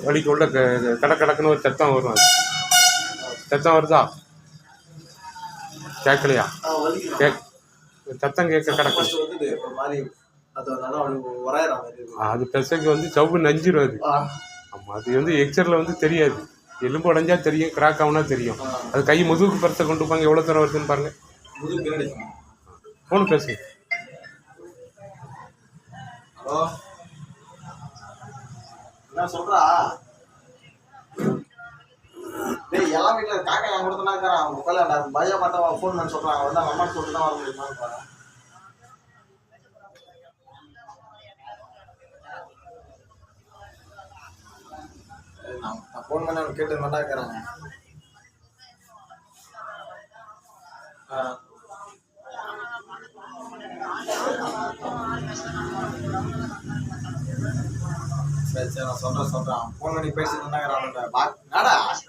வலிக்கு உள்ள கடக்குன்னு ஒரு சத்தம் வரும். அது சத்தம் வருதா? கேட்கலையா? சத்தம் கேட்க கிடக்கு. அது பெசைக்கு வந்து சவ்வு நஞ்சிடும் அது. ஆமாம், அது வந்து எக்ஸரில் வந்து தெரியாது. எலும்பு உடஞ்சா தெரியும், கிராக் ஆகுனா தெரியும். அது கை முதுகுக்கு பரத்தை கொண்டு போங்க, எவ்வளோ தூரம் வருதுன்னு பாருங்க. ஃபோன் பேசுங்க. ஹலோ, என்ன சொல்றா? டேய், எல்லாம் வீட்டுல காக்கா என் கொடுத்தனா இருக்கிறான். அவங்க உட்கால நான் பையா மட்டும் ஃபோன் பண்ணி சொல்றாங்க. வந்து அம்மா சொல்லிட்டு தான் வர முடியுமான்னு பாருங்க. நான் ஃபோன் பண்ணி அவங்க கேட்டு மாட்டா இருக்கிறாங்க. சரி சரி, நான் சொல்றேன். ஃபோன் பண்ணி பேசிட்டு இருந்தாங்க.